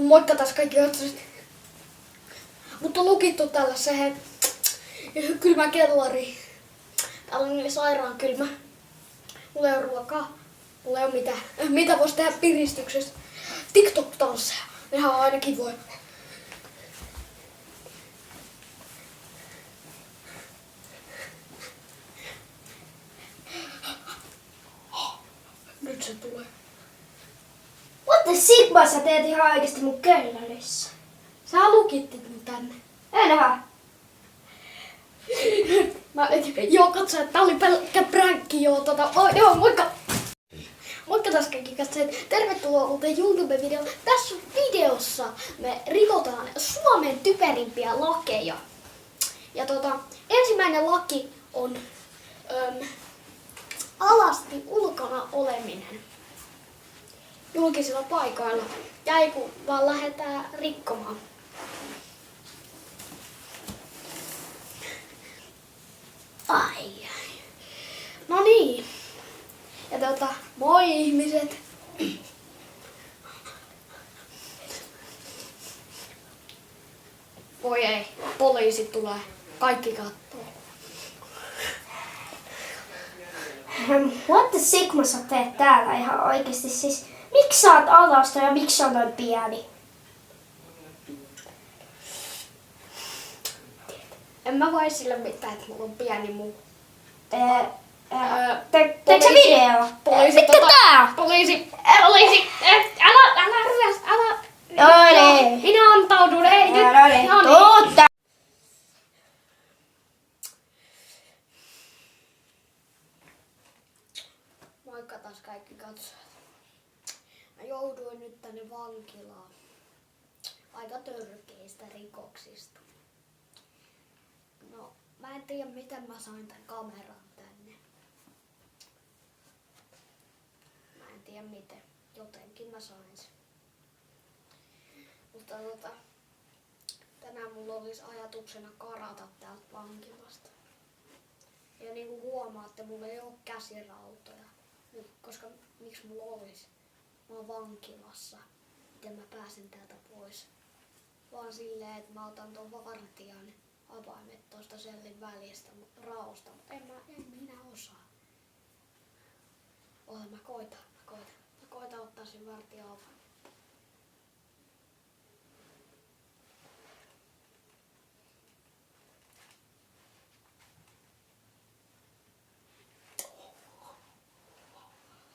Moikka taas kaikki katsojat. Mut on lukittu tällaiseen kylmään kellariin. Täällä on niin sairaan kylmä. Mulla ei oo ruokaa. Mulla ei oo mitään. Mitä vois tehdä piristyksestä? TikTok-tansseja. Nehän on aina kivoja. Nyt se tulee. What the sigma sä teet ihan oikeesti mun kellarissä? Sä lukittit mun tänne. Enhän. Joo, katso, että tää oli pelkkä pränkki, joo, joo, moikka! Moikka taas kaikki katsojat. Tervetuloa uuteen YouTube-videoon. Tässä videossa me rikotaan Suomen typerimpiä lakeja. Ja ensimmäinen laki on alasti ulkona oleminen julkisilla paikoilla. Ja ei kun vaan lähdetään rikkomaan. Ai. No niin. Ja moi ihmiset. Voi ei, poliisi tulee. Kaikki kattoo. What the sigma sä teet täällä ihan oikeesti siis? Miksi sä oot alasta ja miksi sä oot noin pieni? En mä voi sille mitään, että mulla on pieni muu. Teetkö sä video? Mitkä tää? Poliisi, älä. No niin. Minä antaudun, ei nyt. No niin, tuu tää. Moikka taas kaikki katsojat. Mä jouduin nyt tänne vankilaan. Aika törkeistä rikoksista. No, mä en tiedä miten mä sain tän kameran tänne. Mä en tiedä miten. Jotenkin mä sain sen. Mutta tänään mulla olisi ajatuksena karata täältä vankilasta. Ja niin kuin huomaatte, mulla ei oo käsirautoja. Nyt, koska miksi mulla olisi? Mä oon vankilassa. Miten mä pääsen täältä pois? Vaan silleen, että mä otan ton vartijan avaimet tosta sellin välistä raosta, mutta en minä osaa. Mä koitan ottaa sen vartijan avaimet.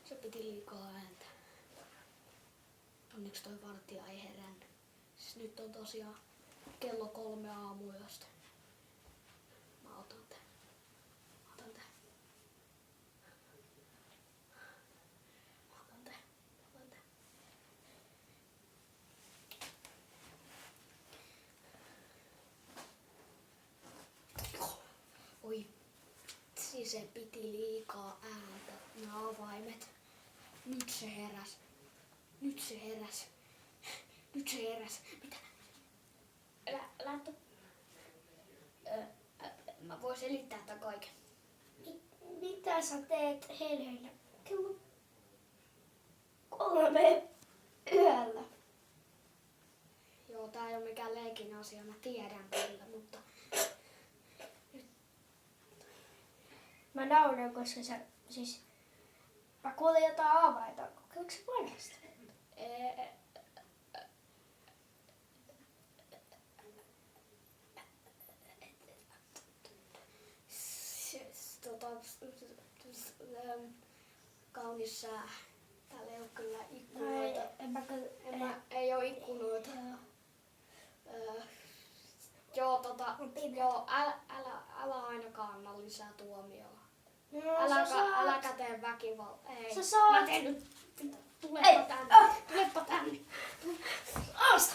Se piti liikaa ääntä. Onneksi toi vartija ei herännyt. Siis nyt on tosiaan kello 3 aamuyöstä. Mä otan tän. Oi. Siis se piti liikaa ääntä. Nämä avaimet. Nyt se heräs. Mitä? Mä voin selittää tämän kaiken. Mitä sä teet hereillä kello 3 yöllä? Joo, tää ei oo mikään leikin asia, mä tiedän kyllä, mutta... Mä nauran, koska sä siis... Mä kuulin jotain avaita. Kokeilko sä paljasta? Kaunis sää. Täällä ei oo kyllä ikkunoita. Ei oo ikkunoita. Joo, älä ainakaan anna lisää tuomioon. No, Äläkä tee väkivaltaa. Ei. Sä saat. Mä teen nyt. Tulepa tänne. Asta!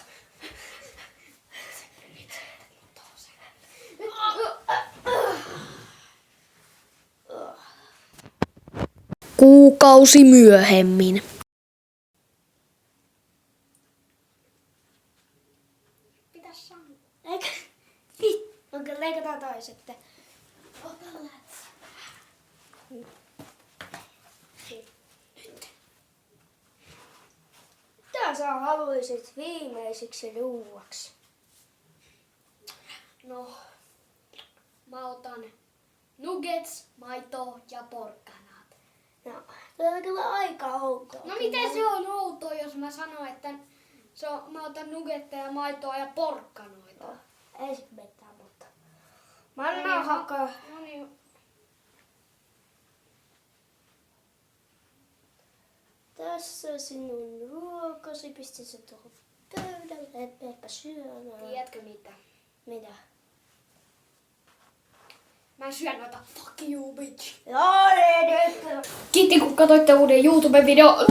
Kuukausi myöhemmin. Pitäis sanoa. Eikö? Okei, leikataan toi sitten. Ota lätsä. Nyt. mitä sä haluaisit viimeiseksi ruuaksi? No, mä otan nuggets, maitoa ja porkkanat. No, tämä on kyllä aika outoa. No miten se on outoa, jos mä sanon, että mä otan nuggetteja, maitoa ja porkkanoita? No, ei sit mitään, mutta... Manna hakaa. No niin. Tässä sinun ruokasi, pisti se tuohon pöydälle, et meepä syömään. Tiedätkö mitä? Mitä? Mä syön noita fuck you bitch. Joo, nyt! Kiitti kun katsoitte uuden YouTube-video.